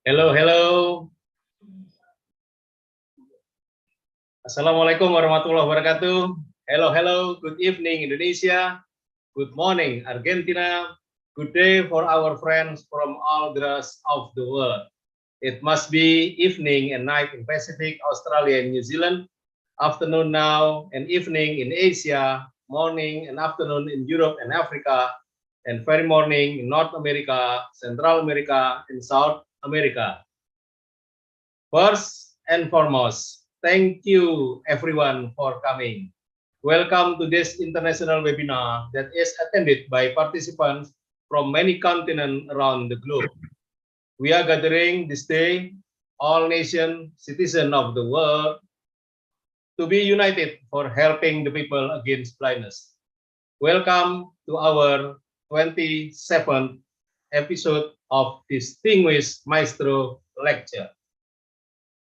Hello, hello. Assalamualaikum warahmatullahi wabarakatuh. Hello, hello. Good evening, Indonesia. Good morning, Argentina. Good day for our friends from all the rest of the world. It must be evening and night in Pacific, Australia, and New Zealand. Afternoon now and evening in Asia. Morning and afternoon in Europe and Africa. And very morning in North America, Central America, and South America. First and foremost, thank you everyone for coming. Welcome to this international webinar that is attended by participants from many continents around the globe. We are gathering this day, all nations, citizens of the world, to be united for helping the people against blindness. Welcome to our 27th episode of Distinguished Maestro Lecture.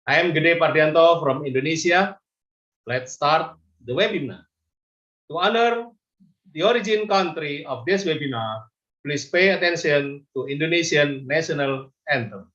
I am Gede Pardianto from Indonesia. Let's start the webinar. To honor the origin country of this webinar, please pay attention to Indonesian national anthem.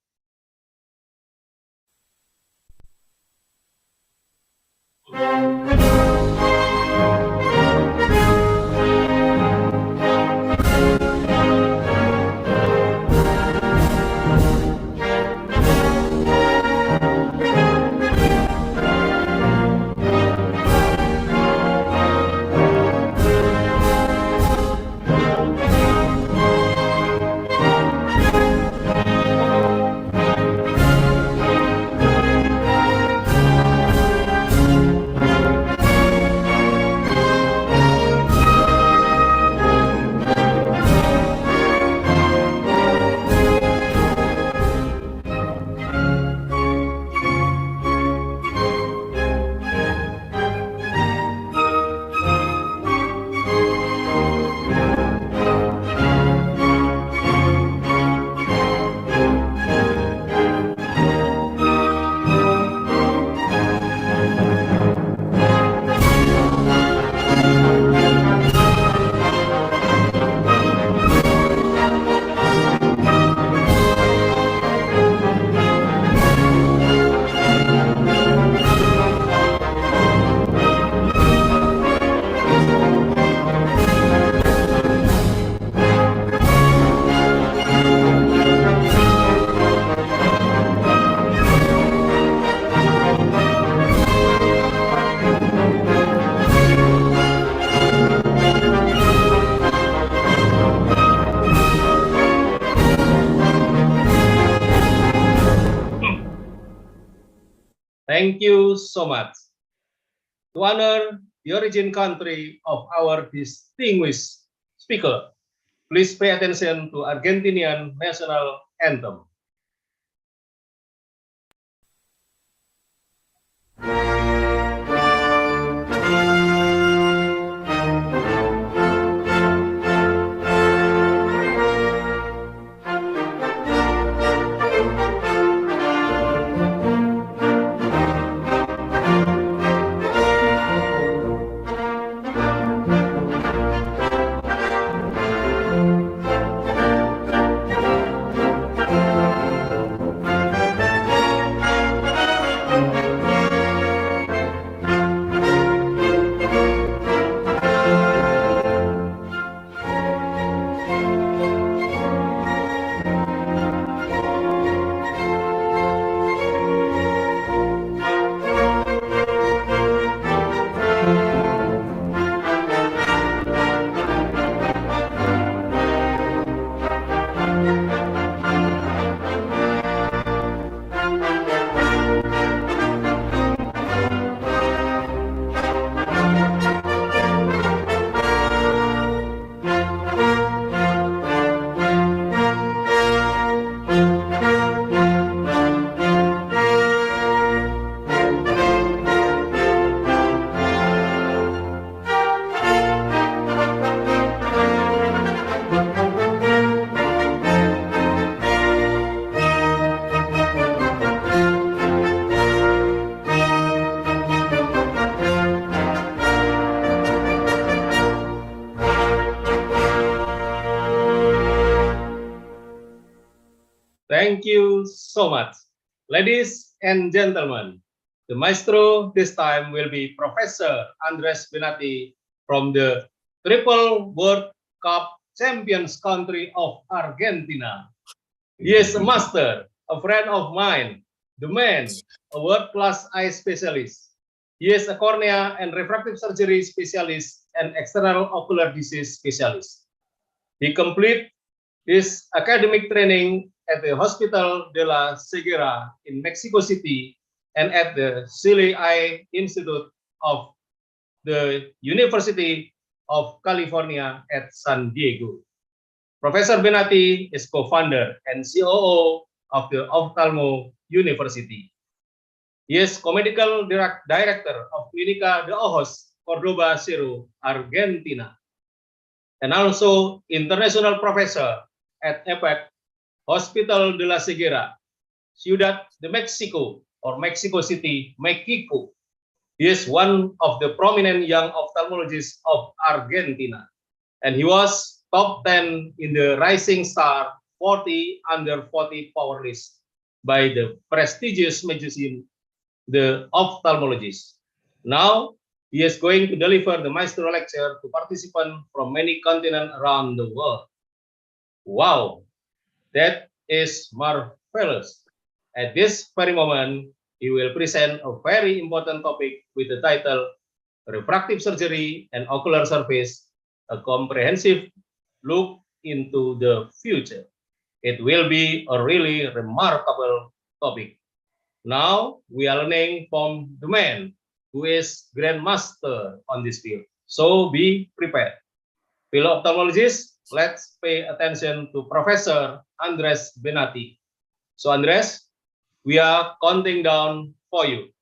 Thank you so much. To honor the origin country of our distinguished speaker, please pay attention to Argentinian national anthem. Thank you so much. Ladies and gentlemen, the Maestro this time will be Professor Andrés Benatti from the Triple World Cup champions country of Argentina. He is a master, a friend of mine, the man, a world-class eye specialist. He is a cornea and refractive surgery specialist and external ocular disease specialist. He completed his academic training at the Hospital de la Ceguera in Mexico City and at the Silly Eye Institute of the University of California at San Diego. Professor Benatti is co-founder and COO of the Ophthalmo University. He is co-medical director of Clínica de Ojos Cordoba Cero, Argentina, and also international professor at EPAC Hospital de la Ceguera, Ciudad de Mexico, or Mexico City, Mexico. He is one of the prominent young ophthalmologists of Argentina, and he was top 10 in the Rising Star 40 under 40 power list by the prestigious magazine, The Ophthalmologist. Now, he is going to deliver the Maestro lecture to participants from many continents around the world. Wow, that is marvelous. At this very moment, he will present a very important topic with the title Refractive Surgery and Ocular Surface, a comprehensive look into the future. It will be a really remarkable topic. Now we are learning from the man who is grandmaster on this field. So be prepared. Fellow ophthalmologists, let's pay attention to Professor Andrés Benatti. So Andrés, we are counting down for you.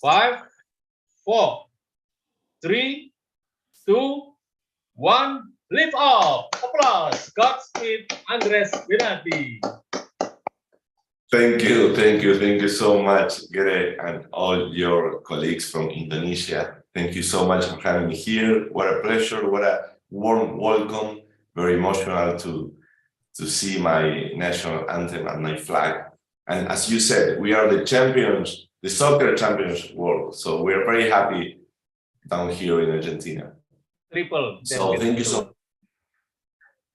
5, 4, 3, 2, 1, lift off. Applause. Godspeed, Andrés Benatti. Thank you so much, Gede, and all your colleagues from Indonesia. Thank you so much for having me here. What a pleasure, what a warm welcome. Very emotional to see my national anthem and my flag. And as you said, we are the champions, the soccer champions world. So we are very happy down here in Argentina. Triple. So thank you so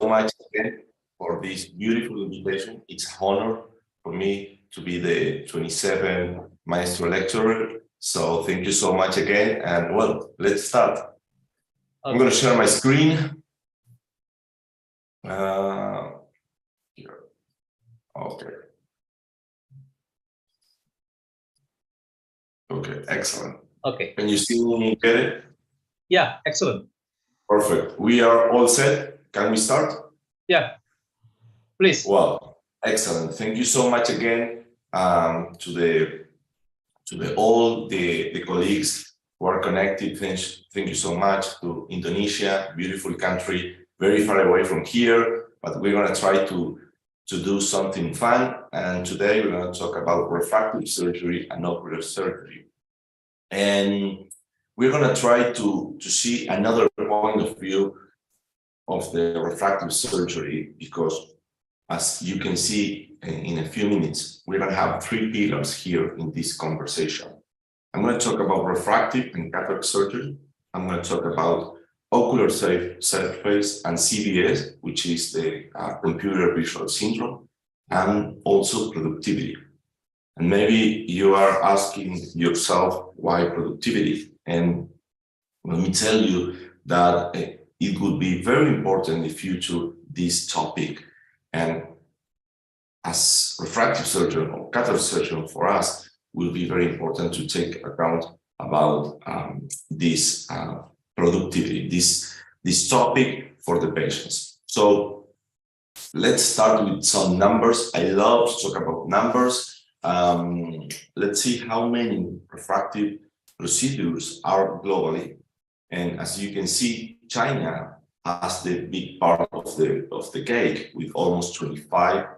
much again for this beautiful invitation. It's an honor for me to be the 27th Maestro lecturer. So thank you so much again. And well, let's start. Okay. I'm going to share my screen. Here. Okay. Okay, excellent. Okay. Can you see me, Gede? Yeah, excellent. Perfect. We are all set. Can we start? Yeah, please. Well, excellent. Thank you so much again to all the colleagues who are connected. Thank you so much to Indonesia, beautiful country, very far away from here, but we're going to try to do something fun. And today we're going to talk about refractive surgery and ocular surgery. And we're going to try to see another point of view of the refractive surgery, because as you can see in a few minutes, we're going to have 3 pillars here in this conversation. I'm going to talk about refractive and cataract surgery. I'm going to talk about ocular surface and CVS, which is the computer visual syndrome, and also productivity. And maybe you are asking yourself, why productivity? And let me tell you that it would be very important in the future, this topic. And as refractive surgeon or cataract surgeon for us, will be very important to take account about this productivity, this topic for the patients. So let's start with some numbers. I love to talk about numbers. Let's see how many refractive procedures are globally. And as you can see, China has the big part of the cake, with almost 25%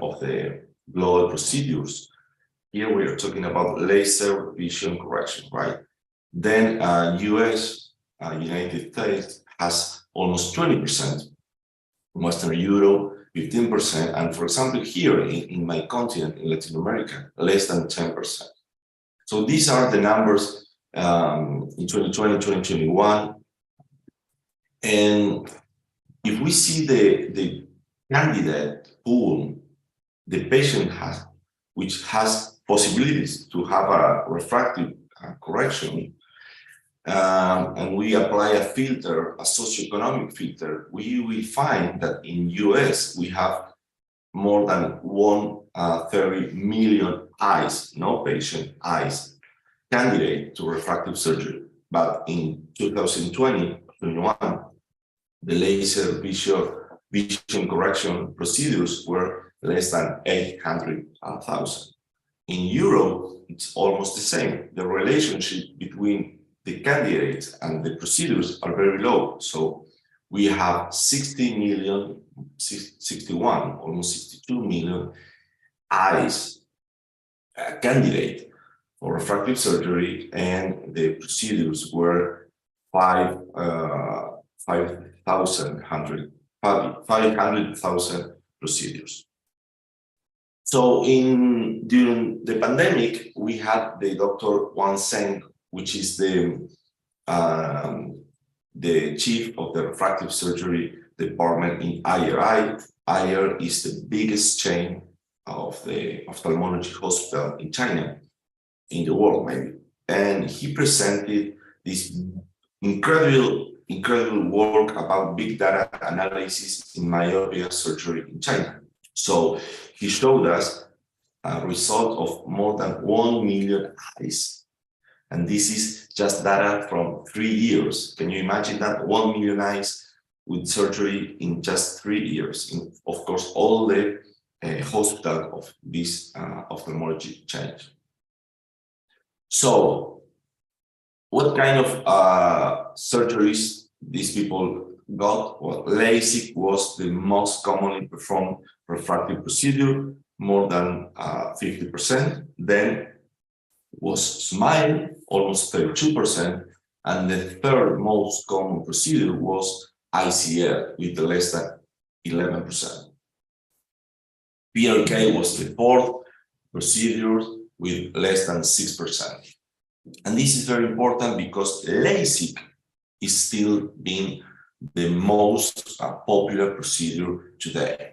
of the global procedures. Here we are talking about laser vision correction, right? Then US, United States, has almost 20%. Western Europe 15%, and for example, here in my continent, in Latin America, less than 10%. So these are the numbers in 2020, 2021. And if we see the candidate pool, the patient has, which has possibilities to have a refractive correction, and we apply a filter, a socioeconomic filter, we will find that in US we have more than 130 million eyes, no patient eyes, candidate to refractive surgery. But in 2020-21, the laser vision correction procedures were less than 800,000. In Europe, it's almost the same. The relationship between the candidates and the procedures are very low. So we have 60 million, 61, almost 62 million eyes candidate for refractive surgery, and the procedures were 500,000 procedures. So during the pandemic, we had the Dr. Wang Zheng, which is the chief of the refractive surgery department in IR. IR is the biggest chain of the ophthalmology hospital in China, in the world maybe. And he presented this incredible work about big data analysis in myopia surgery in China. So he showed us a result of more than 1 million eyes. And this is just data from 3 years. Can you imagine that? 1 million eyes with surgery in just 3 years. And of course, all the hospital of this ophthalmology change. So what kind of surgeries these people got? Well, LASIK was the most commonly performed refractive procedure, more than 50%. Then was SMILE, almost 32%, and the third most common procedure was ICL with less than 11%. PRK was the fourth procedure with less than 6%. And this is very important because LASIK is still being the most popular procedure today.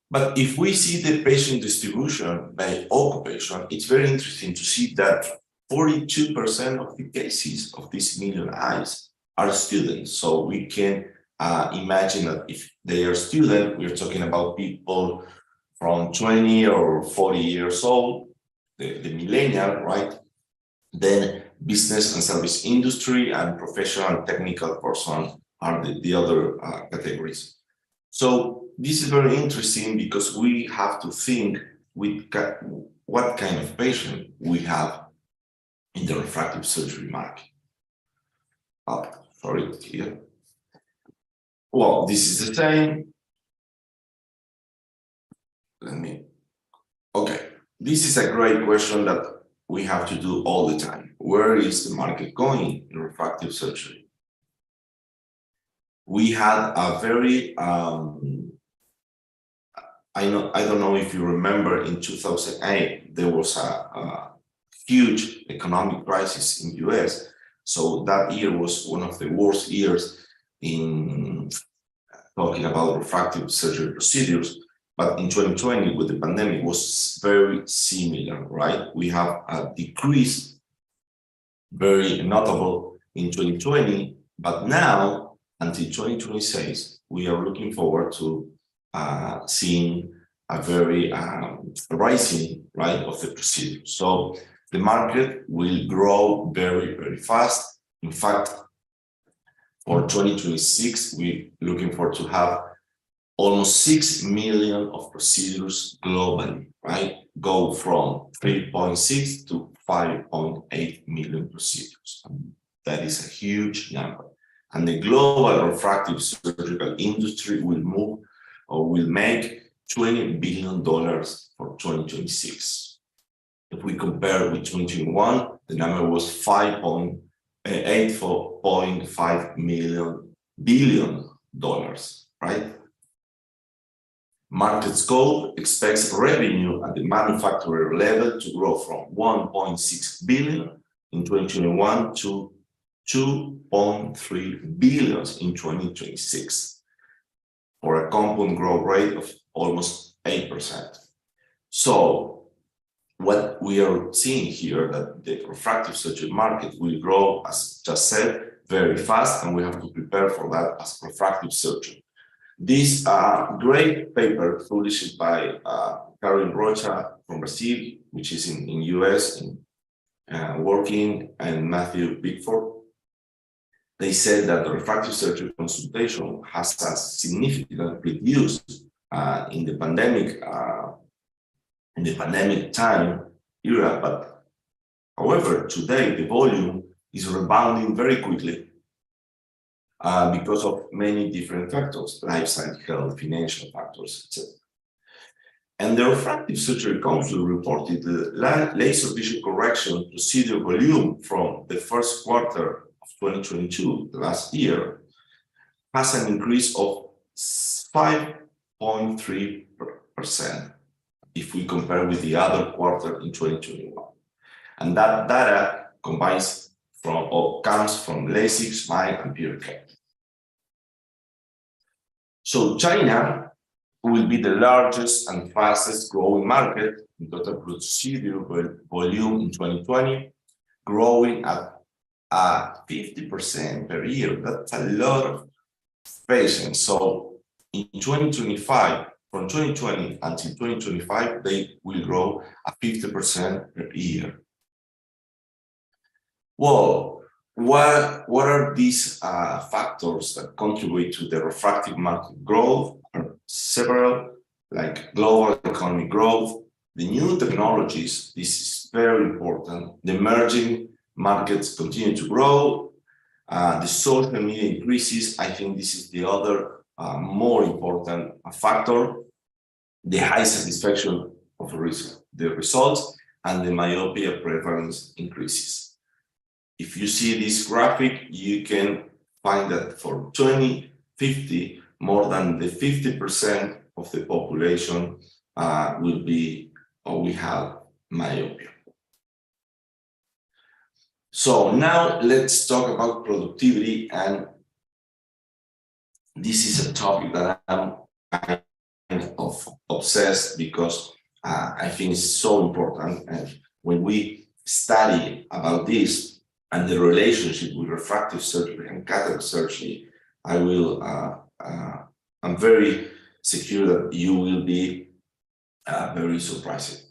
But if we see the patient distribution by occupation, it's very interesting to see that 42% of the cases of these million eyes are students. So we can imagine that if they are students, we're talking about people from 20 or 40 years old, the millennial, right? Then business and service industry and professional and technical person are the other categories. So this is very interesting because we have to think with what kind of patient we have in the refractive surgery market. Sorry, here. Well, this is the same. Okay, this is a great question that we have to do all the time. Where is the market going in refractive surgery? We had a very, I don't know if you remember, in 2008, there was a huge economic crisis in the US. So that year was one of the worst years in talking about refractive surgery procedures. But in 2020, with the pandemic, was very similar, right? We have a decrease, very notable in 2020, but now, until 2026, we are looking forward to seeing a very rising, right, of the procedure. So the market will grow very, very fast. In fact, for 2026, we're looking forward to have almost 6 million of procedures globally, right? Go from 3.6 to 5.8 million procedures. That is a huge number. And the global refractive surgical industry will move or will make $20 billion for 2026. If we compare with 2021, the number was $8.5 billion, right? Market Scope expects revenue at the manufacturer level to grow from 1.6 billion in 2021 to 2.3 billion in 2026, for a compound growth rate of almost 8%. So what we are seeing here, that the refractive surgery market will grow, as just said, very fast, and we have to prepare for that as refractive surgeon. This great paper published by Karen Rocha from Brazil, which is in US, working, and Matthew Bickford, they said that the refractive surgery consultation has significantly reduced in the pandemic time era, but however, today the volume is rebounding very quickly because of many different factors, lifestyle, health, financial factors, etc. And the Refractive Surgery Council reported the laser vision correction procedure volume from the first quarter of 2022, last year, has an increase of 5.3% if we compare with the other quarter in 2021. And that data comes from LASIK, SMILE, and PureCare. So China will be the largest and fastest growing market in total procedure volume in 2020, growing at 50% per year. That's a lot of patients. So in 2025, from 2020 until 2025, they will grow at 50% per year. Well, what are these factors that contribute to the refractive market growth? Several, like global economic growth, the new technologies, this is very important. The emerging markets continue to grow. The social media increases. I think this is the other more important factor. The high satisfaction of the results, and the myopia prevalence increases. If you see this graphic, you can find that for 2050, more than the 50% of the population will have myopia. So now let's talk about productivity, and this is a topic that I'm kind of obsessed because I think it's so important. And when we study about this and the relationship with refractive surgery and cataract surgery, I'm very secure that you will be very surprised.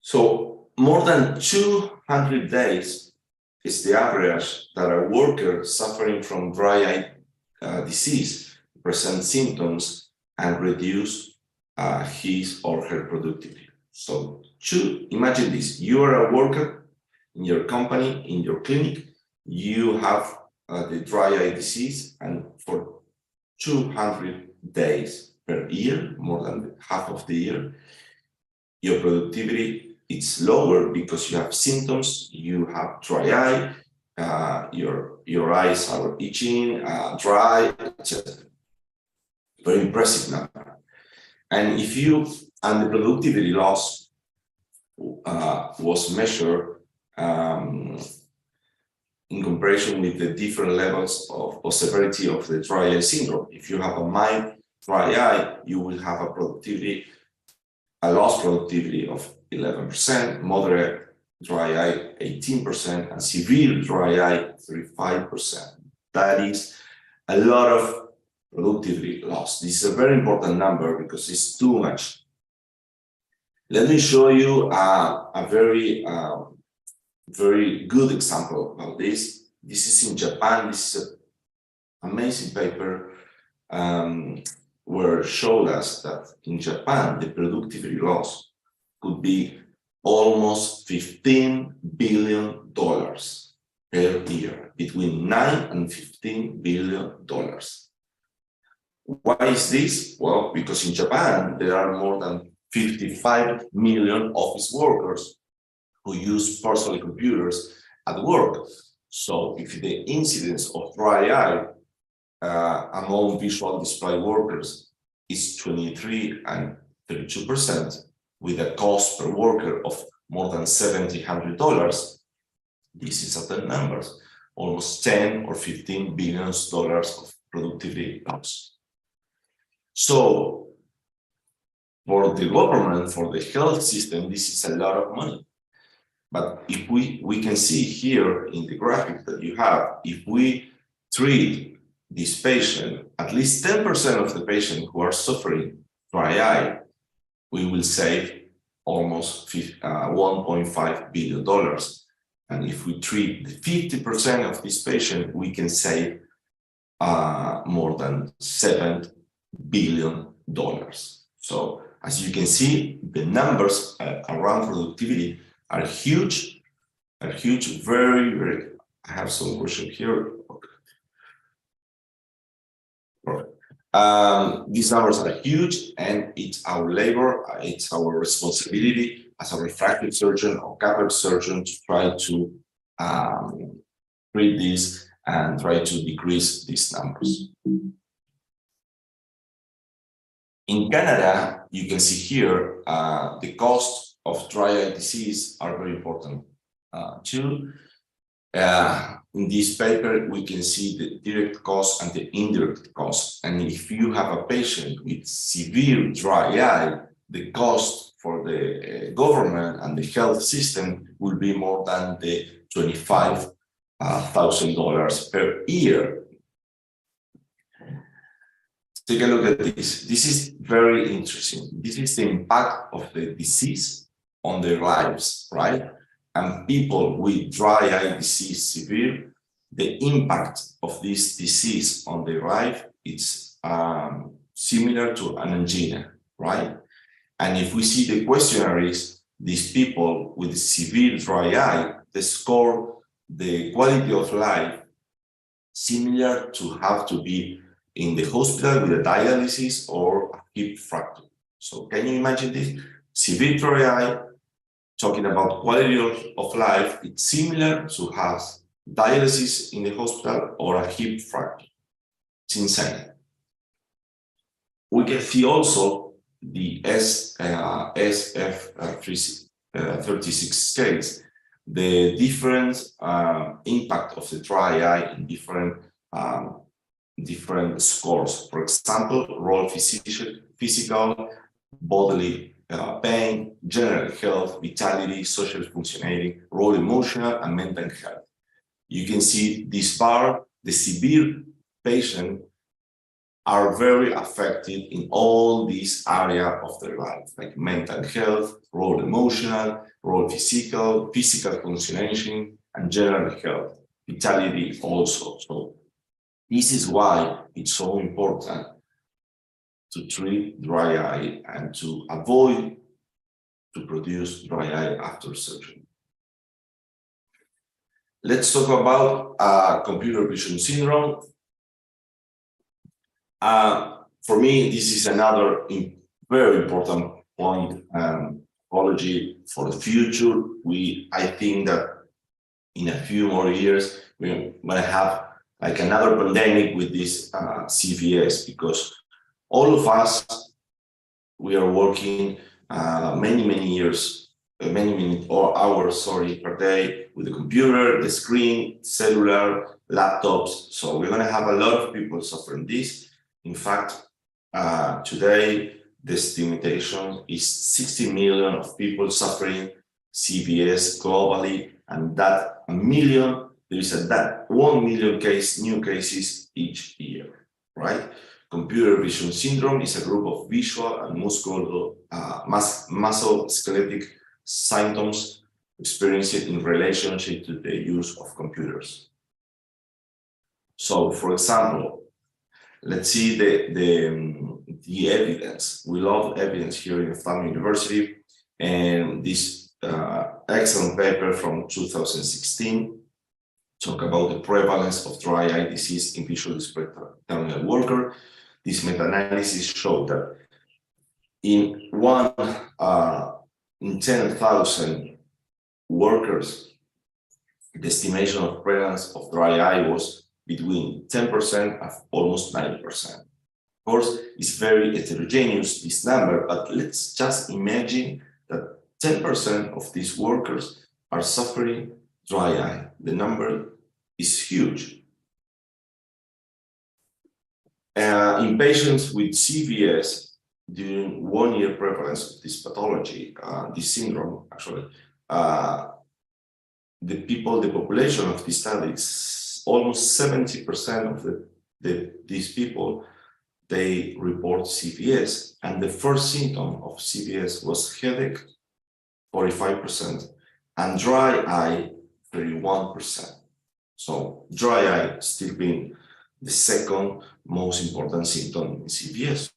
So more than 200 days is the average that a worker suffering from dry eye disease presents symptoms and reduce his or her productivity. So imagine this: you are a worker in your company, in your clinic, you have the dry eye disease, and for 200 days per year, more than half of the year, your productivity is lower because you have symptoms, you have dry eye, your eyes are itching, dry, etc. Very impressive number. And the productivity loss was measured in comparison with the different levels of severity of the dry eye syndrome. If you have a mild dry eye, you will have a lost productivity of 11%, moderate dry eye 18%, and severe dry eye 35%. That is a lot of productivity loss. This is a very important number because it's too much. Let me show you a very good example of this. This is in Japan. This is an amazing paper where it showed us that in Japan, the productivity loss could be almost $15 billion per year, between $9 and $15 billion. Why is this? Well, because in Japan, there are more than 55 million office workers who use personal computers at work. So if the incidence of dry eye among visual display workers is 23 and 32%, with a cost per worker of more than $700. This is at the numbers, almost 10 or 15 billion dollars of productivity loss. So for the government, for the health system, this is a lot of money. But if we can see here in the graphic that you have, if we treat this patient, at least 10% of the patients who are suffering dry eye, we will save almost $1.5 billion. And if we treat 50% of this patient, we can save more than $7 billion. So as you can see, the numbers around productivity are huge, very, very. I have some question here. Okay. These numbers are huge, and it's our labor, it's our responsibility as a refractive surgeon or cataract surgeon to try to treat this and try to decrease these numbers. In Canada, you can see here the cost of dry eye disease are very important too. In this paper, we can see the direct cost and the indirect cost. And if you have a patient with severe dry eye, the cost for the government and the health system will be more than the $25,000 per year. Take a look at this. This is very interesting. This is the impact of the disease on their lives, right? And people with dry eye disease severe, the impact of this disease on their life is similar to an angina, right? And if we see the questionnaires, these people with severe dry eye, they score the quality of life similar to have to be in the hospital with a dialysis or a hip fracture. So can you imagine this? Severe dry eye, talking about quality of life, it's similar to have dialysis in the hospital or a hip fracture. It's insane. We can see also the SF36 scales, the different impact of the dry eye in different scores. For example, role physical, bodily pain, general health, vitality, social functioning, role emotional, and mental health. You can see this bar, the severe patient are very affected in all these areas of their life, like mental health, role emotional, role physical functioning, and general health, vitality also. So this is why it's so important to treat dry eye and to avoid to produce dry eye after surgery. Let's talk about computer vision syndrome. For me, this is another very important point, apology for the future. I think that in a few more years, we're going to have like another pandemic with this CVS, because all of us, we are working many years, many hours, per day with the computer, the screen, cellular, laptops. So we're going to have a lot of people suffering this. In fact, today, the estimation is 60 million of people suffering CVS globally, and that there is that 1 million new cases each year, right? Computer vision syndrome is a group of visual and musculoskeletal symptoms experienced in relationship to the use of computers. So, for example, let's see the evidence. We love evidence here in Stanford University, and this excellent paper from 2016 talk about the prevalence of dry eye disease in visually impaired terminal worker. This meta-analysis showed that in 10,000 workers, the estimation of prevalence of dry eye was between 10% and almost 90%, course, it's very heterogeneous, this number, but let's just imagine that 10% of these workers are suffering dry eye. The number is huge. In patients with CVS, during 1 year prevalence of this pathology, this syndrome, actually, the population of this study is almost 70% of these people, they report CVS. And the first symptom of CVS was headache, 45%, and dry eye, 31%. So dry eye still being the second most important symptom in CVS.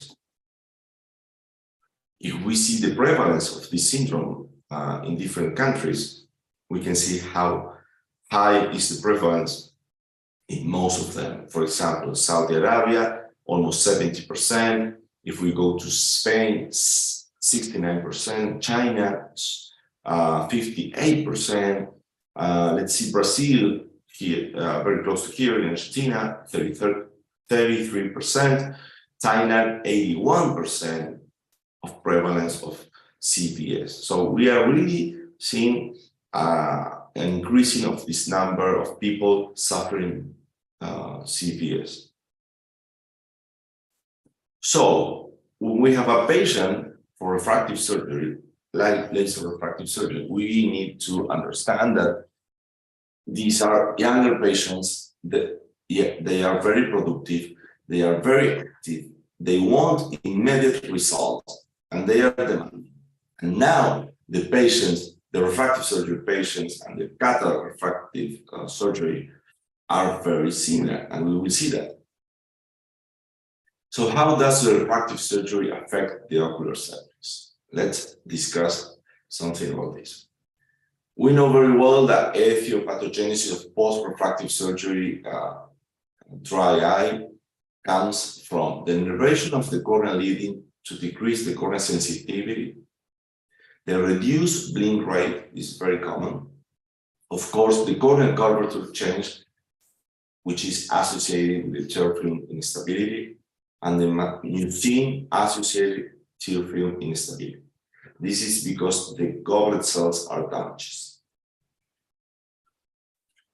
If we see the prevalence of this syndrome in different countries, we can see how high is the prevalence in most of them. For example, Saudi Arabia, almost 70%. If we go to Spain, 69%. China, 58%. Let's see, Brazil, here, very close to here in Argentina, 33%. Thailand, 81% of prevalence of CVS. So we are really seeing an increasing of this number of people suffering CVS. So when we have a patient for refractive surgery, like laser refractive surgery, we need to understand that these are younger patients that they are very productive, they are very active, they want immediate results, and they are demanding. And now the patients, the refractive surgery patients and the cataract refractive surgery are very similar, and we will see that. So how does the refractive surgery affect the ocular surface? Let's discuss something about this. We know very well that etiopathogenesis of post-refractive surgery dry eye comes from the innervation of the cornea, leading to decrease the cornea sensitivity. The reduced blink rate is very common. Of course, the corneal curvature change, which is associated with the tear film instability, and the mucin associated tear film instability. This is because the goblet cells are damaged.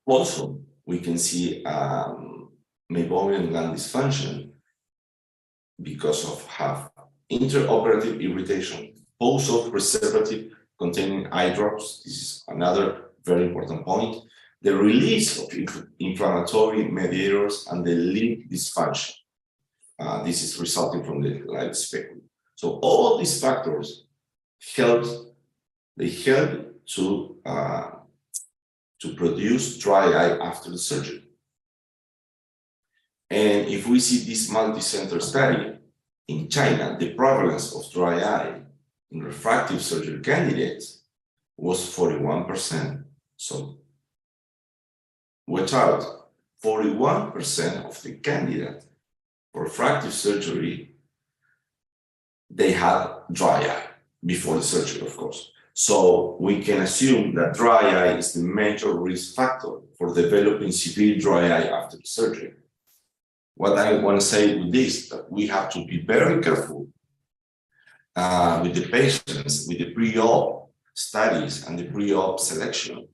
Also, we can see meibomian gland dysfunction because of intraoperative irritation, post-op preservative containing eye drops. This is another very important point. The release of inflammatory mediators and the lid dysfunction. This is resulting from the light speculum. So all these factors help to produce dry eye after the surgery. And if we see this multi-center study in China, the prevalence of dry eye in refractive surgery candidates was 41%. So watch out, 41% of the candidates for refractive surgery, they had dry eye before the surgery, of course. So we can assume that dry eye is the major risk factor for developing severe dry eye after the surgery. What I want to say with this, that we have to be very careful with the patients, with the pre-op studies and the pre-op selection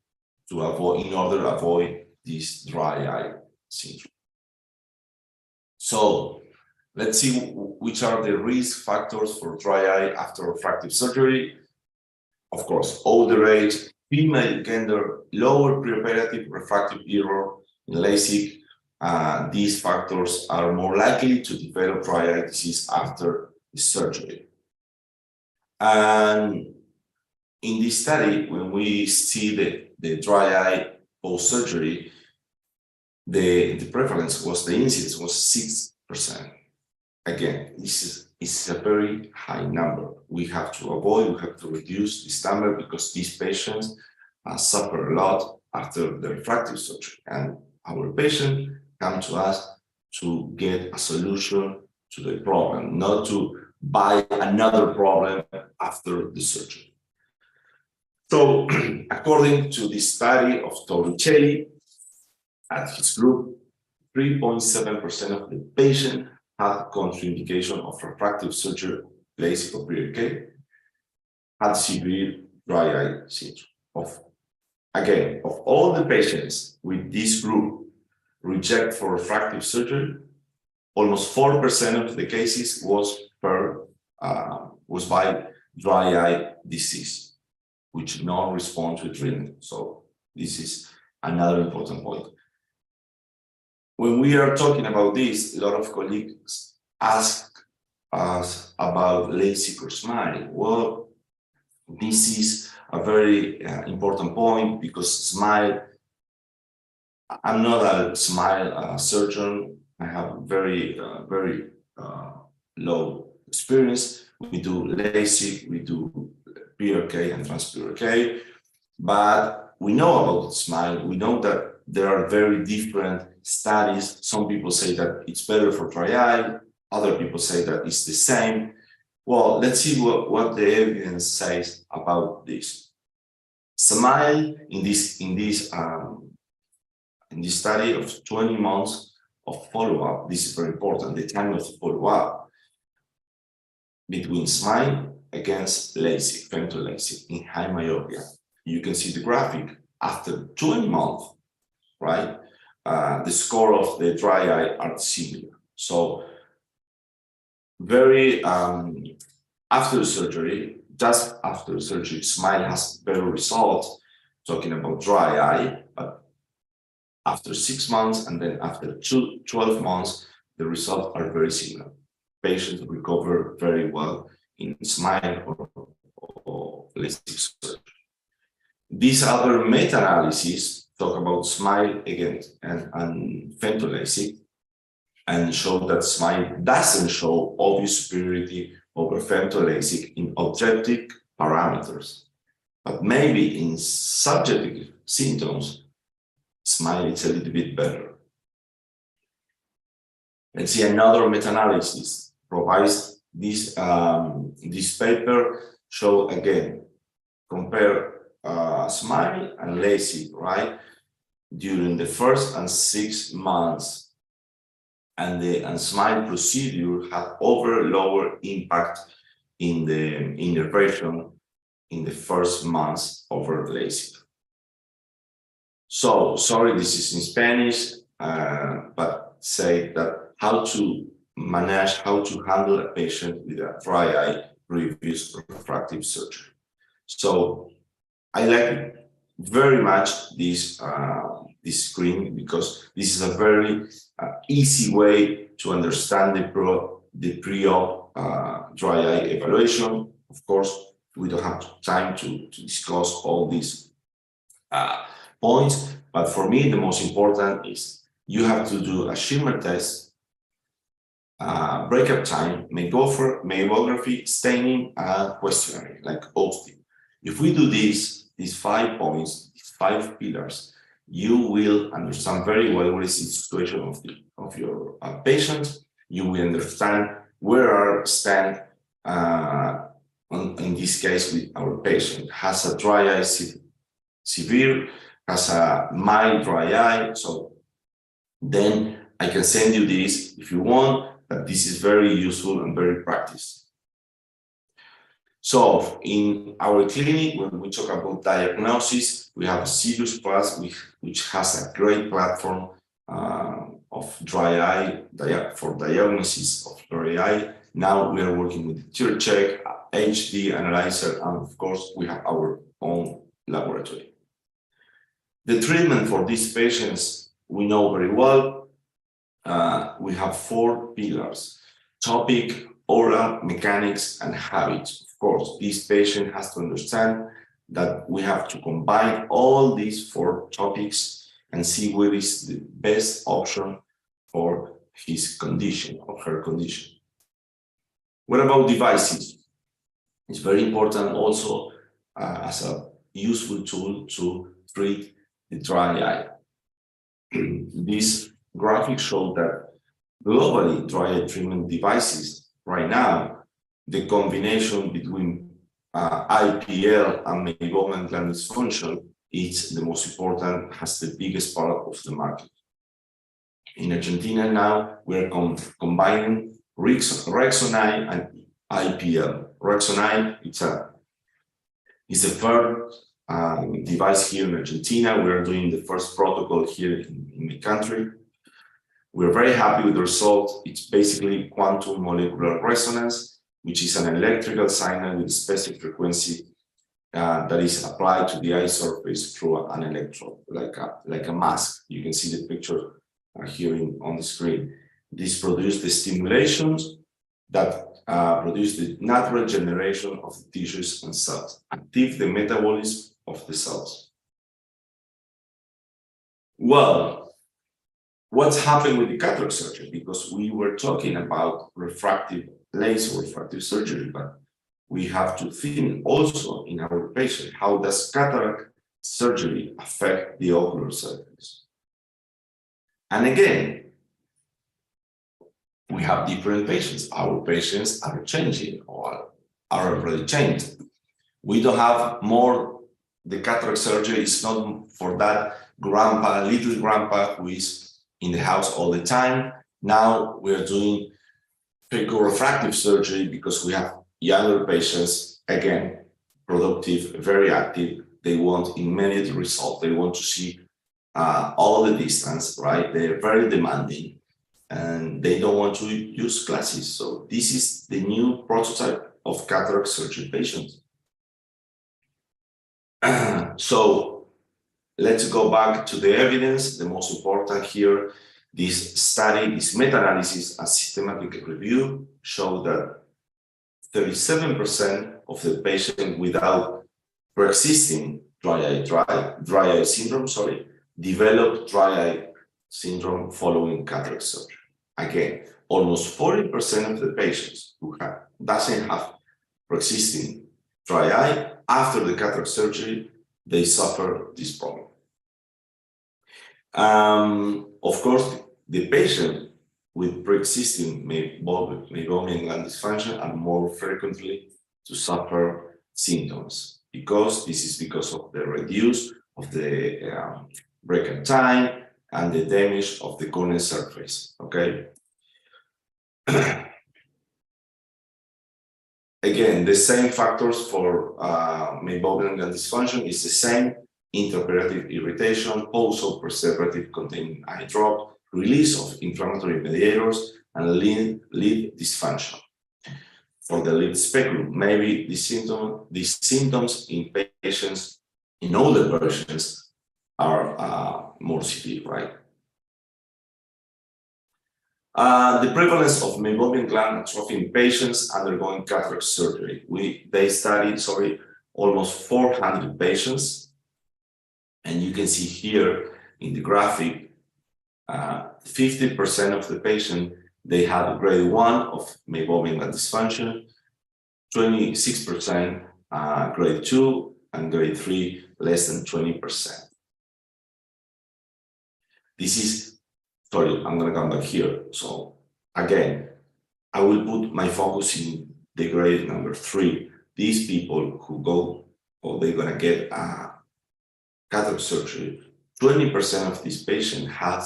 in order to avoid this dry eye syndrome. So let's see which are the risk factors for dry eye after refractive surgery. Of course, older age, female gender, lower preoperative refractive error in LASIK. These factors are more likely to develop dry eye disease after the surgery. And in this study, when we see the dry eye post-surgery, the prevalence was, the incidence was 6%. Again, this is a very high number. We have to reduce this number because these patients suffer a lot after the refractive surgery. And our patients come to us to get a solution to the problem, not to buy another problem after the surgery. So, according to this study of Torricelli at his group, 3.7% of the patients had contraindication of refractive surgery, LASIK or PRK, had severe dry eye syndrome. Of all the patients with this group reject for refractive surgery, almost 4% of the cases was by dry eye disease, which non-respond to treatment. So this is another important point. When we are talking about this, a lot of colleagues ask us about LASIK or SMILE. Well, this is a very important point because SMILE, I'm not a SMILE surgeon. I have very low experience. We do LASIK, we do PRK and trans-PRK, but we know about SMILE. We know that there are very different studies. Some people say that it's better for dry eye. Other people say that it's the same. Well, let's see what the evidence says about this. SMILE in this study of 20 months of follow-up, this is very important, the time of follow-up between SMILE against LASIK, femto LASIK in high myopia. You can see the graphic after 20 months, right? The score of the dry eye are similar. So very after surgery, just after surgery, SMILE has better results, talking about dry eye, but after 6 months and then after 12 months, the results are very similar. Patients recover very well in SMILE or LASIK surgery. These other meta-analyses talk about SMILE again and femto LASIK and show that SMILE doesn't show obvious superiority over femto LASIK in objective parameters, but maybe in subjective symptoms, SMILE is a little bit better. Let's see another meta-analysis provides this paper show again, compare SMILE and LASIK, right? During the first and 6 months, and the SMILE procedure had lower impact in the intervention in the first months over LASIK. So sorry, this is in Spanish, but say that how to manage, how to handle a patient with a dry eye previous refractive surgery. So I like very much this screen because this is a very easy way to understand the pre-op dry eye evaluation. Of course, we don't have time to discuss all these points, but for me, the most important is you have to do a shimmer test, breakup time, mammography, staining, and questionnaire, like OSTI. If we do these 5 points, these 5 pillars, you will understand very well what is the situation of your patient. You will understand where stand in this case with our patient. Has a dry eye severe, has a mild dry eye. So then I can send you this if you want, but this is very useful and very practice. So in our clinic, when we talk about diagnosis, we have a Sirius Plus, which has a great platform of dry eye for diagnosis of dry eye. Now we are working with the tear check, HD analyzer, and of course we have our own laboratory. The treatment for these patients, we know very well. We have 4 pillars: topic, oral, mechanics, and habits. Of course, this patient has to understand that we have to combine all these 4 topics and see what is the best option for his condition or her condition. What about devices? It's very important also as a useful tool to treat the dry eye. This graphic shows that globally dry eye treatment devices right now, the combination between IPL and meibomian gland dysfunction is the most important, has the biggest part of the market. In Argentina now, we're combining Rexonide and IPL. Rexonide, it's a third device here in Argentina. We're doing the first protocol here in the country. We're very happy with the result. It's basically quantum molecular resonance, which is an electrical signal with specific frequency that is applied to the eye surface through an electrode, like a mask. You can see the picture here on the screen. This produces the stimulations that produce the natural generation of the tissues and cells, active the metabolism of the cells. Well, what's happened with the cataract surgery? Because we were talking about refractive laser refractive surgery, but we have to think also in our patient, how does cataract surgery affect the ocular surface? And again, we have different patients. Our patients are changing or are already changed. We don't have more, the cataract surgery is not for that grandpa, little grandpa who is in the house all the time. Now we are doing refractive surgery because we have younger patients, again, productive, very active. They want immediate result. They want to see all the distance, right? They're very demanding and they don't want to use glasses. So this is the new prototype of cataract surgery patients. So let's go back to the evidence. The most important here, this study, this meta-analysis and systematic review show that 37% of the patients without pre-existing dry eye syndrome, developed dry eye syndrome following cataract surgery. Again, almost 40% of the patients who doesn't have pre-existing dry eye, after the cataract surgery, they suffer this problem. Of course, the patient with pre-existing meibomian gland dysfunction are more frequently to suffer symptoms because this is because of the reduce of the break-up time and the damage of the corneal surface. Okay. Again, the same factors for meibomian gland dysfunction is the same: intraoperative irritation, post-operative containing eye drop, release of inflammatory mediators, and lid dysfunction. For the lid speculum, maybe these symptoms in patients in older versions are more severe, right? The prevalence of meibomian gland atrophy in patients undergoing cataract surgery. They studied, almost 400 patients, and you can see here in the graphic, 50% of the patient, they had grade 1 of meibomian gland dysfunction, 26% grade 2, and grade 3 less than 20%. This is, I'm going to come back here. So again, I will put my focus in the grade number 3. These people who go, or they're going to get cataract surgery, 20% of these patients had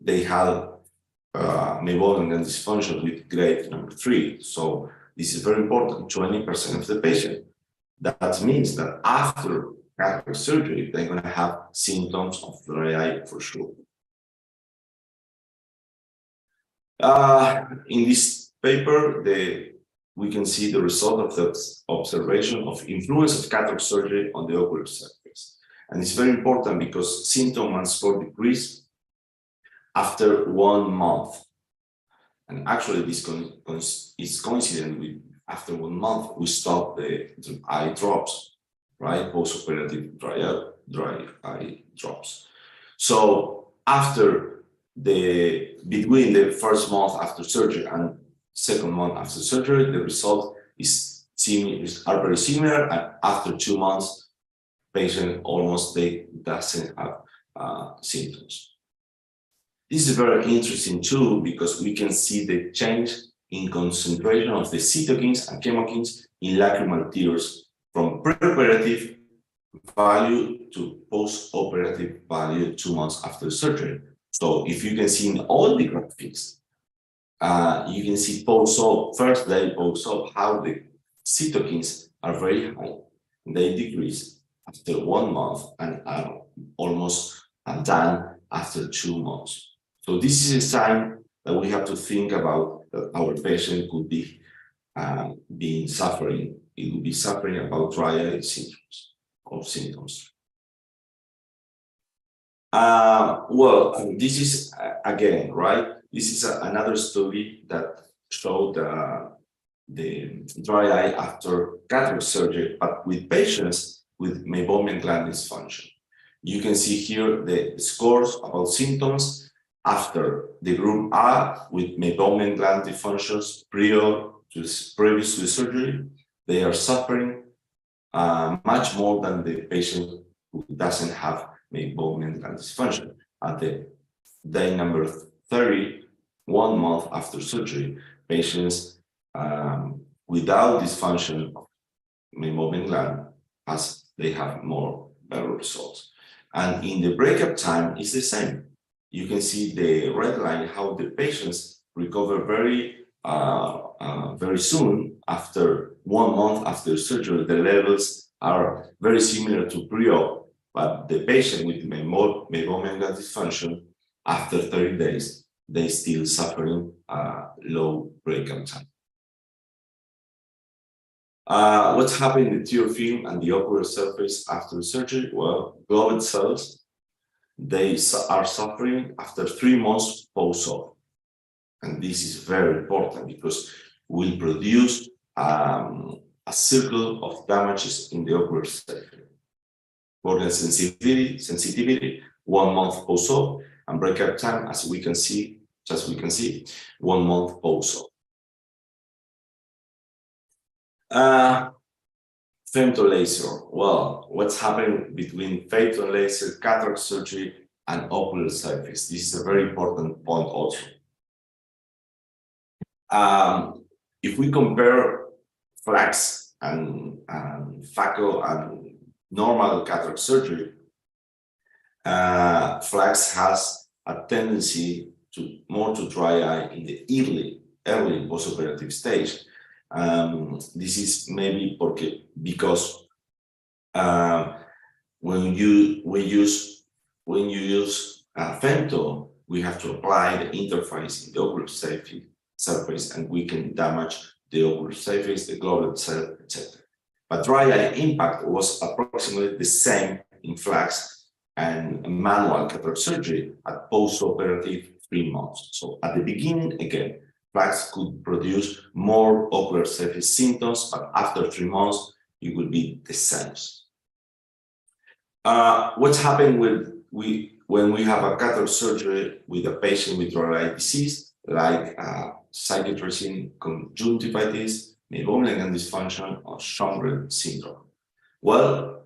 meibomian gland dysfunction with grade number 3. So this is very important, 20% of the patient. That means that after cataract surgery, they're going to have symptoms of dry eye for sure. In this paper, we can see the result of the observation of influence of cataract surgery on the ocular surface. And it's very important because symptom and score decrease after 1 month. And actually, this is coincident with after 1 month, we stop the eye drops, right? Post-operative dry eye drops. So between the first month after surgery and second month after surgery, the result are very similar. And after 2 months, patient almost doesn't have symptoms. This is very interesting too, because we can see the change in concentration of the cytokines and chemokines in lacrimal tears from preoperative value to post-operative value 2 months after surgery. So if you can see in all the graphics, you can see post-op, first day post-op, how the cytokines are very high. They decrease after 1 month and are almost done after 2 months. So this is a sign that we have to think about that our patient could be suffering. It will be suffering about dry eye symptoms. Well, this is again, right? This is another study that showed the dry eye after cataract surgery, but with patients with meibomian gland dysfunction. You can see here the scores about symptoms after the group A with meibomian gland dysfunctions previous to surgery. They are suffering much more than the patient who doesn't have meibomian gland dysfunction. At the day number 30, 1 month after surgery, patients without dysfunction of meibomian gland, as they have more better results. And in the breakup time, it's the same. You can see the red line, how the patients recover very soon after 1 month after surgery. The levels are very similar to pre-op, but the patient with meibomian gland dysfunction, after 30 days, they still suffering low breakup time. What's happening in the tear film and the ocular surface after surgery? Well, globed cells, they are suffering after 3 months post-op. And this is very important because we produce a circle of damages in the ocular surface. Corneal sensitivity, 1 month post-op, and breakup time, as we can see, 1 month post-op. Femtolaser. Well, what's happening between femtolaser, cataract surgery, and ocular surface? This is a very important point also. If we compare flax and phaco and normal cataract surgery, flax has a tendency to dry eye in the early postoperative stage. This is maybe because when you use femto, we have to apply the interface in the ocular surface, and we can damage the ocular surface, the global cell, etc. But dry eye impact was approximately the same in flax and manual cataract surgery at post-operative 3 months. So at the beginning, again, flax could produce more ocular surface symptoms, but after 3 months, it will be the same. What's happening when we have a cataract surgery with a patient with dry eye disease, like cyclotrypsin conjunctivitis, meibomian gland dysfunction, or Sjögren syndrome? Well,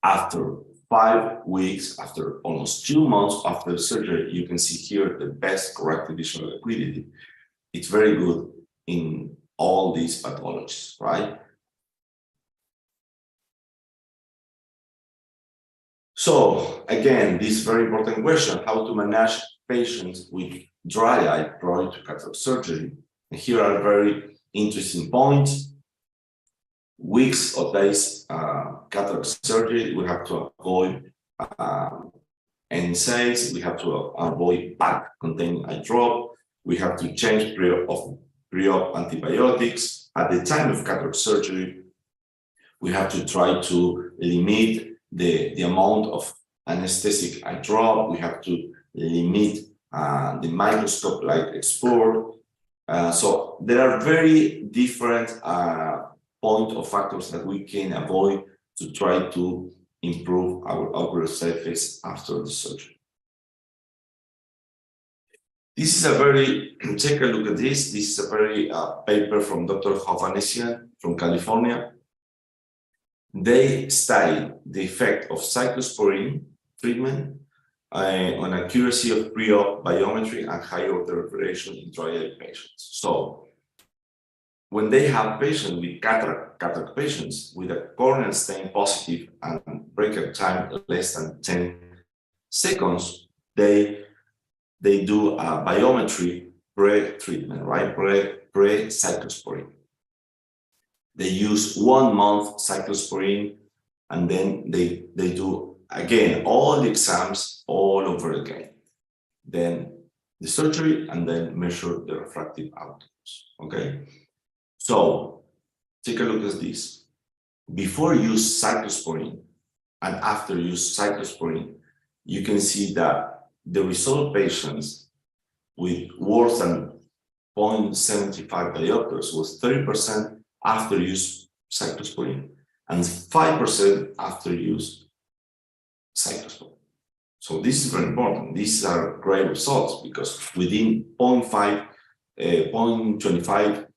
after 5 weeks, after almost 2 months after surgery, you can see here the best corrected visual acuity. It's very good in all these pathologies, right? So again, this very important question, how to manage patients with dry eye prior to cataract surgery. And here are very interesting points. Weeks or days cataract surgery, we have to avoid NSAIDs, we have to avoid PAC containing eye drop, we have to change pre-op antibiotics. At the time of cataract surgery, we have to try to limit the amount of anesthetic eye drop, we have to limit the microscope light exposure. So there are very different point of factors that we can avoid to try to improve our ocular surface after the surgery. This is a very, take a look at this. This is a very paper from Dr. Hovhanessian from California. They studied the effect of cyclosporine treatment on accuracy of pre-op biometry and high order operation in dry eye patients. So when they have patients with cataract patients with a corneal stain positive and breakup time less than 10 seconds, they they do a biometry pre-treatment, right? Pre-cyclosporine. They use 1 month cyclosporine, and then they do again all the exams all over again. Then the surgery, and then measure the refractive outcomes. Okay, so take a look at this. Before use cyclosporine and after use cyclosporine, you can see that the result patients with worse than 0.75 diopters was 30% after use cyclosporine and 5% after use cyclosporine. So this is very important. These are great results because within 0.25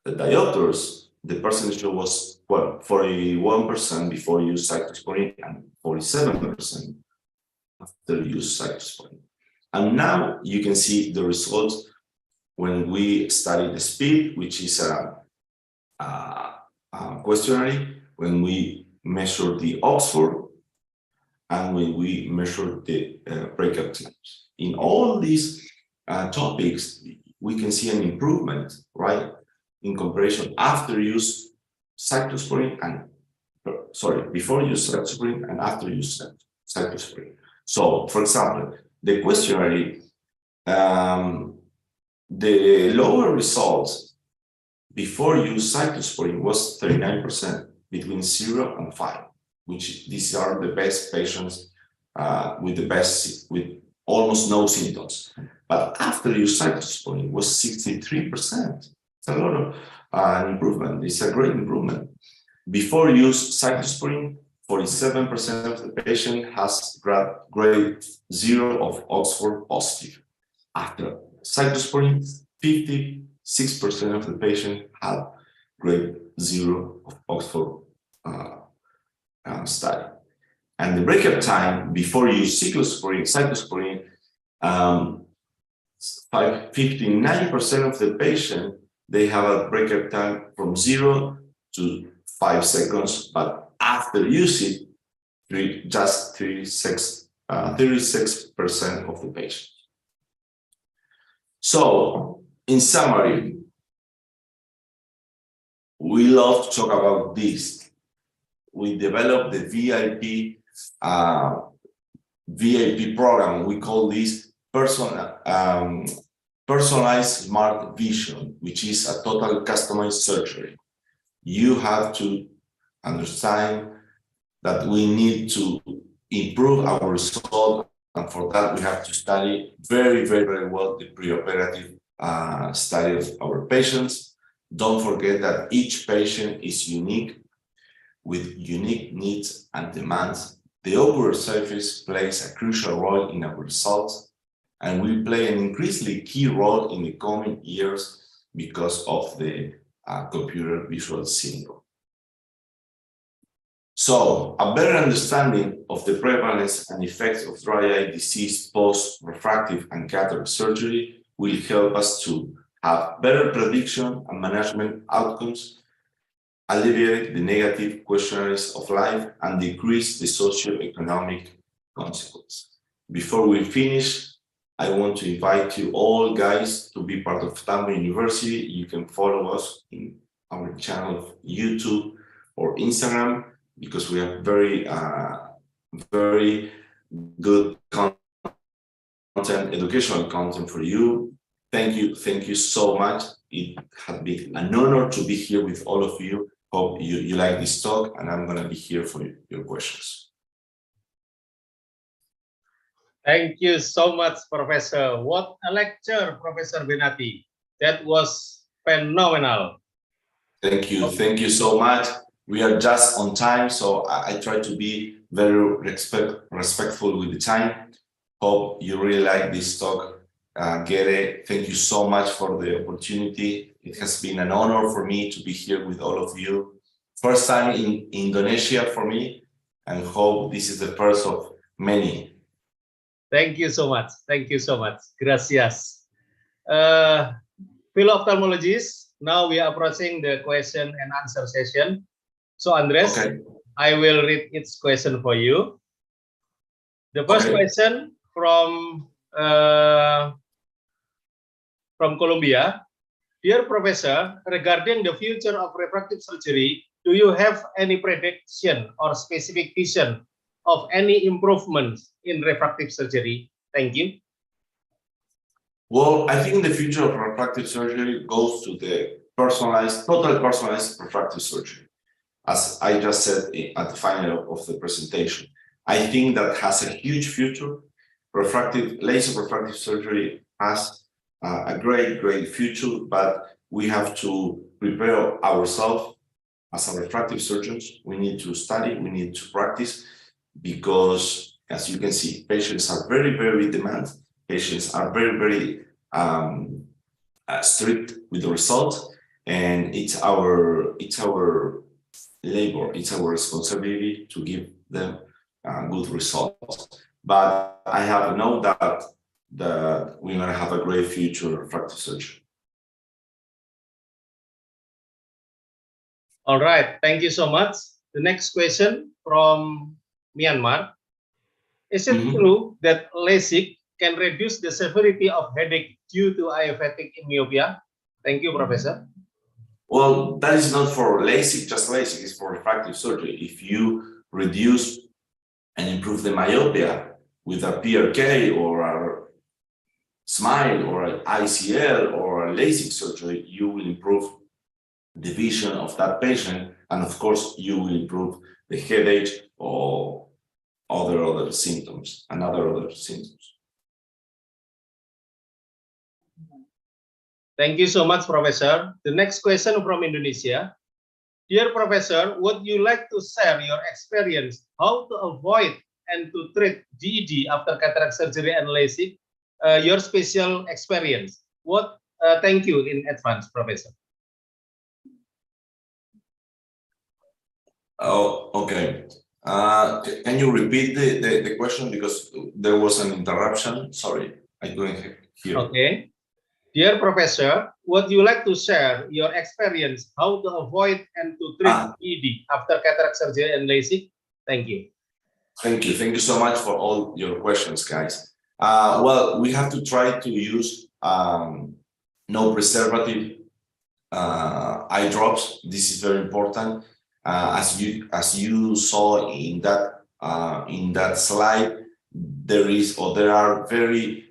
diopters, the percentage was 41% before use cyclosporine and 47% after use cyclosporine. And now you can see the results when we study the speed, which is a questionnaire, when we measure the Oxford, and when we measure the breakout times. In all these topics, we can see an improvement, right? In comparison after use cyclosporine and, before use cyclosporine and after use cyclosporine. So, for example, the questionnaire, the lower results before use cyclosporine was 39% between 0 and 5. Which these are the best patients with almost no symptoms. But after use cyclosporine was 63%. It's a lot of improvement. It's a great improvement. Before use cyclosporine, 47% of the patient has grade 0 of Oxford positive. After cyclosporine, 56% of the patient had grade 0 of Oxford study. And the breakup time before you use cyclosporine, 59% of the patient, they have a breakup time from 0 to 5 seconds, but after use it, just 36% of the patients. So, in summary, we love to talk about this. We developed the VIP program. We call this personalized smart vision, which is a total customized surgery. You have to understand that we need to improve our result, and for that we have to study very, very, very well the preoperative study of our patients. Don't forget that each patient is unique, with unique needs and demands. The ocular surface plays a crucial role in our results, and will play an increasingly key role in the coming years because of the computer visual syndrome. So, a better understanding of the prevalence and effects of dry eye disease post-refractive and cataract surgery will help us to have better prediction and management outcomes, alleviate the negative questionnaires of life, and decrease the socioeconomic consequences. Before we finish, I want to invite you all guys to be part of Tambo University. You can follow us in our channel of YouTube or Instagram, because we have very good content, educational content for you. Thank you so much. It has been an honor to be here with all of you. Hope you like this talk, and I'm going to be here for your questions. Thank you so much, Professor. What a lecture, Professor Benatti. That was phenomenal. Thank you. Thank you so much. We are just on time, so I try to be very respectful with the time. Hope you really like this talk. Gede, thank you so much for the opportunity. It has been an honor for me to be here with all of you. First time in Indonesia for me, and hope this is the first of many. Thank you so much. Thank you so much. Gracias. Fellow ophthalmologists, now we are approaching the question and answer session. So, Andrés, okay. I will read each question for you. The first question from from Colombia. Dear Professor, regarding the future of refractive surgery, do you have any prediction or specific vision of any improvements in refractive surgery? Thank you. Well, I think the future of refractive surgery goes to the total personalized refractive surgery. As I just said at the final of the presentation, I think that has a huge future. Laser refractive surgery has a great future, but we have to prepare ourselves as a refractive surgeons. We need to study, we need to practice, because as you can see, patients are very demanding. Patients are very strict with the result, and it's our labor, it's our responsibility to give them good results. But I have no doubt that we're going to have a great future in refractive surgery. All right, thank you so much. The next question from Myanmar. Is it true that LASIK can reduce the severity of headache due to iophatic myopia? Thank you, Professor. Well, that is not for LASIK, just LASIK is for refractive surgery. If you reduce and improve the myopia with a PRK or a SMILE or an ICL or a LASIK surgery, you will improve the vision of that patient, and of course you will improve the headache or other symptoms and other symptoms. Thank you so much, Professor. The next question from Indonesia. Dear Professor, would you like to share your experience how to avoid and to treat GED after cataract surgery and LASIK? Your special experience. Thank you in advance, Professor. Oh, okay. Can you repeat the question, because there was an interruption? Sorry, I couldn't hear. Okay. Dear Professor, would you like to share your experience how to avoid and to treat GED after cataract surgery and LASIK? Thank you. Thank you. Thank you so much for all your questions, guys. Well, we have to try to use no preservative eye drops. This is very important. As you saw in that slide, there are very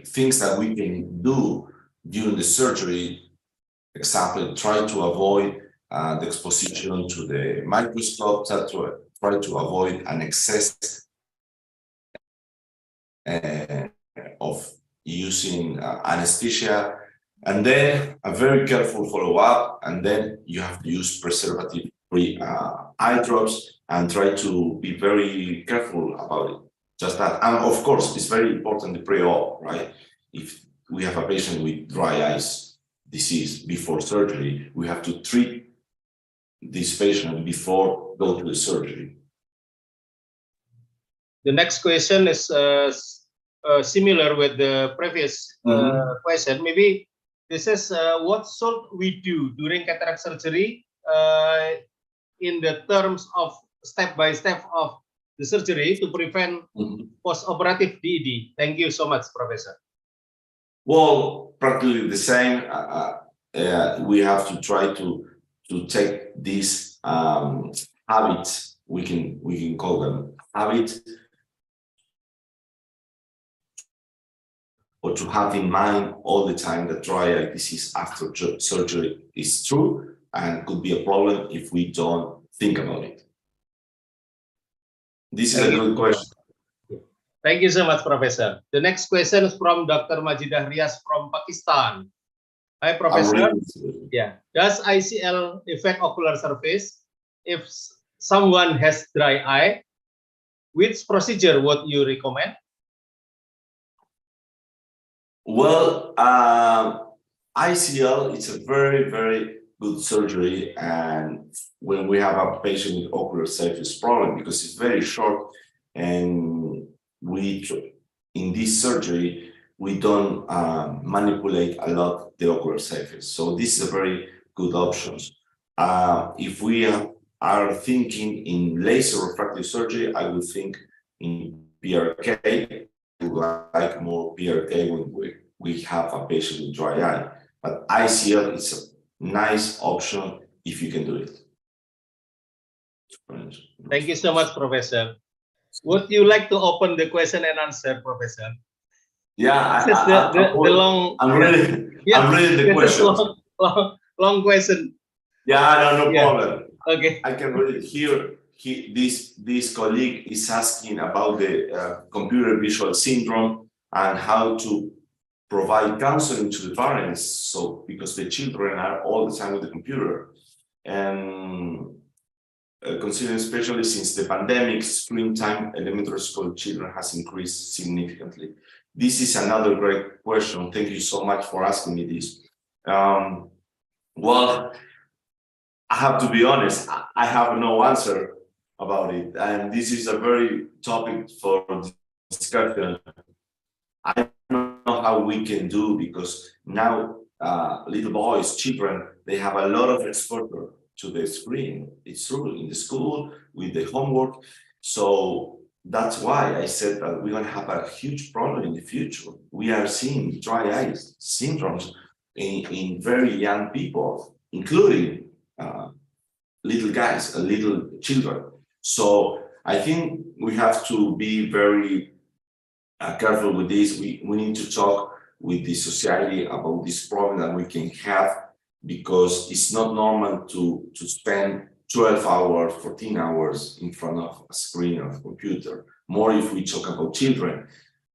things that we can do during the surgery. Example, try to avoid the exposition to the microscope, try to avoid an excess of using anesthesia, and then a very careful follow-up, and then you have to use preservative-free eye drops and try to be very careful about it. Just that. And of course, it's very important the pre-op, right? If we have a patient with dry eyes disease before surgery, we have to treat this patient before going to the surgery. The next question is similar with the previous question. Maybe this is what should we do during cataract surgery in the terms of step-by-step of the surgery to prevent post-operative DED. Thank you so much, Professor. Well, practically the same. We have to try to take these habits. We can call them habits, or to have in mind all the time that dry eye disease after surgery is true and could be a problem if we don't think about it. This is a good question. Thank you so much, Professor. The next question is from Dr. Majidah Rias from Pakistan. Hi, Professor. Yeah. Does ICL affect ocular surface? If someone has dry eye, which procedure would you recommend? Well, ICL is a very good surgery, and when we have a patient with ocular surface problem, because it's very short, and in this surgery we don't manipulate a lot the ocular surface, so this is a very good option. If we are thinking in laser refractive surgery, I would think in PRK. We like more PRK when we have a patient with dry eye, but ICL is a nice option if you can do it. Thank you so much, Professor. Would you like to open the question and answer, Professor? Yeah, I'm reading the questions. Long question. Yeah, no Yeah. problem. Okay. I can read it here. This colleague is asking about the computer visual syndrome and how to provide counseling to the parents. So because the children are all the time with the computer, and considering especially since the pandemic, screen time elementary school children has increased significantly. This is another great question. Thank you so much for asking me this. Well, I have to be honest, I have no answer about it. And this is a very topic for discussion. I don't know how we can do, because now little boys, children, they have a lot of exposure to the screen. It's true, in the school, with the homework. So that's why I said that we're going to have a huge problem in the future. We are seeing dry eye syndromes in very young people, including little guys, little children. So I think we have to be very careful with this. We need to talk with the society about this problem that we can have, because it's not normal to spend 12 hours, 14 hours in front of a screen of a computer. More if we talk about children.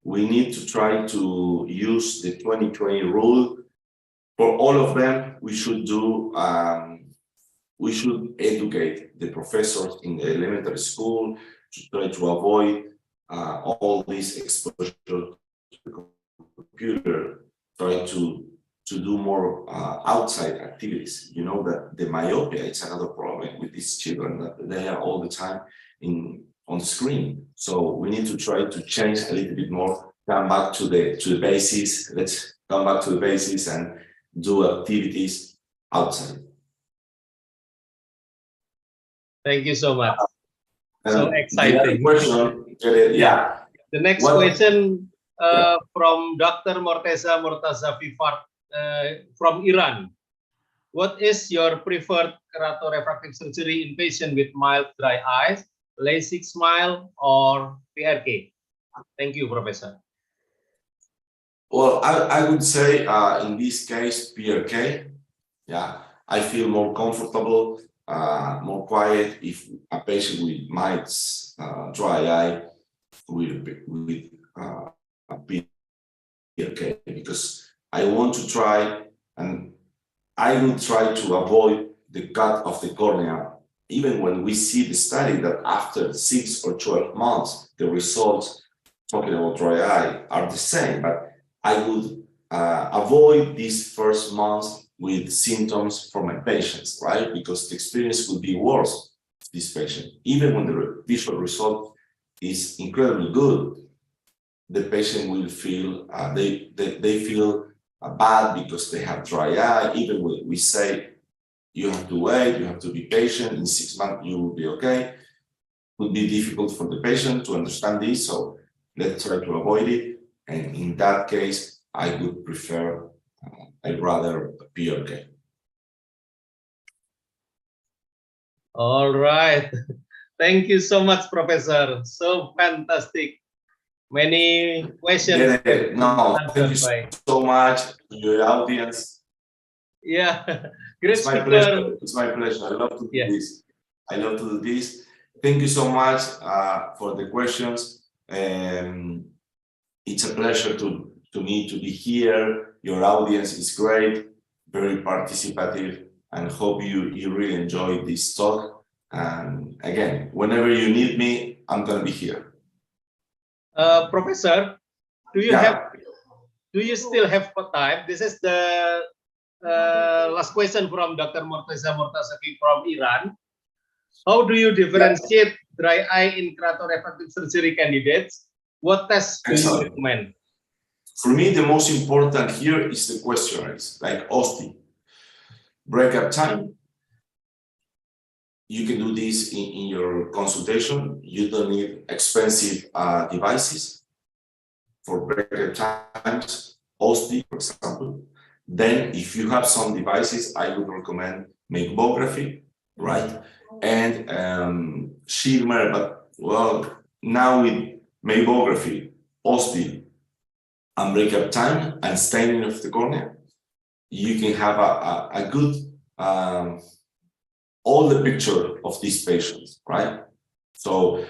We need to try to use the 20/20 rule for all of them. We should do we should educate the professors in the elementary school to try to avoid all this exposure to the computer, try to do more outside activities. You know that the myopia is another problem with these children, that they are all the time on the screen. So we need to try to change a little bit more, come back to the basics. Let's come back to the basics and do activities outside. Thank you so much. So exciting. The other question, yeah. The next question from Dr. Morteza Murtaza Vifart from Iran. What is your preferred keratorefractive surgery in patient with mild dry eyes, LASIK smile, or PRK? Thank you, Professor. Well, I would say in this case, PRK. Yeah, I feel more comfortable, more quiet if a patient with mild dry eye with a PRK, because I want to try, and I will try to avoid the cut of the cornea. Even when we see the study that after 6 or 12 months, the results, talking about dry eye, are the same, but I would avoid these first months with symptoms for my patients, right? Because the experience could be worse for this patient. Even when the visual result is incredibly good, the patient will feel, they feel bad because they have dry eye. Even when we say, you have to wait, you have to be patient, in 6 months you will be okay. It would be difficult for the patient to understand this, so let's try to avoid it. And in that case, I would prefer, I'd rather PRK. All right. Thank you so much, Professor. So fantastic. Many questions. No, thank you so much to your audience. Yeah, great it's my pleasure. It's my pleasure. I love to do this. I love to do this. Thank you so much for the questions. It's a pleasure to me to be here. Your audience is great, very participative, and hope you really enjoyed this talk. And again, whenever you need me, I'm going to be here. Professor, do you still have time? This is the last question from Dr. Morteza Murtazavi from Iran. How do you differentiate dry eye in keratorefractive surgery candidates? What tests do you recommend? For me, the most important here is the questionnaires, like OSTI, breakup time, you can do this in your consultation. You don't need expensive devices for breaker times, OSD, for example. Then, if you have some devices, I would recommend mammography, right? And shimmer, but well, now with mammography, OSD, and breakup time and staining of the cornea, you can have a good all the picture of these patients, right? So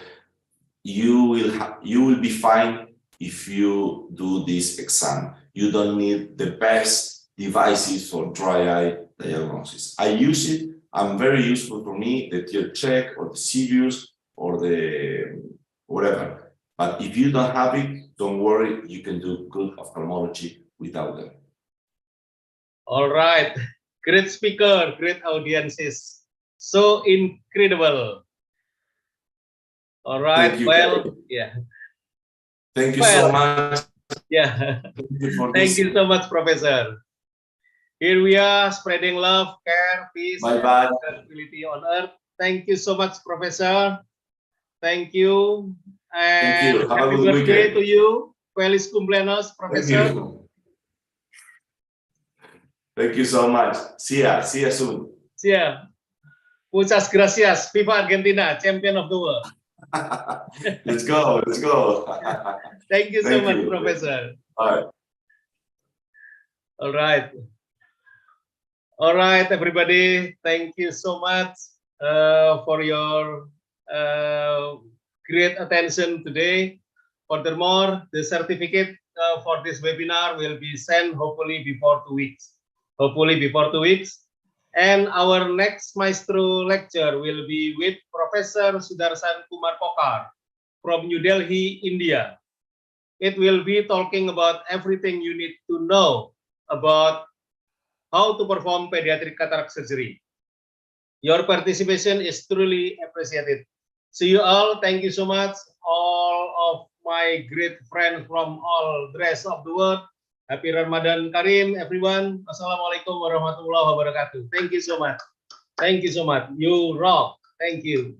you will be fine if you do this exam. You don't need the best devices for dry eye diagnosis. I use it. I'm very useful for me, the tear check or the Sirius or the whatever. But if you don't have it, don't worry. You can do good ophthalmology without them. All right, great speaker, great audiences, so incredible. All right, well, yeah. Thank you so much. Yeah, Thank you so much, Professor. Here we are, spreading love, care, peace, and tranquility on earth. Thank you so much, Professor. Thank you. And happy birthday to you. Feliz cumpleaños, Professor. Thank you so much. See ya soon. See ya. Muchas gracias. Viva Argentina, champion of the world. Let's go. Thank you so much, Professor. All right. All right, everybody. Thank you so much for your great attention today. Furthermore, the certificate for this webinar will be sent hopefully before 2 weeks. And our next Maestro lecture will be with Professor Sudarsan Kumar Pokar from New Delhi, India. It will be talking about everything you need to know about how to perform pediatric cataract surgery. Your participation is truly appreciated. See you all. Thank you so much. All of my great friends from all the rest of the world. Happy Ramadan Karim, everyone. Assalamualaikum warahmatullahi wabarakatuh. Thank you so much. You rock. Thank you.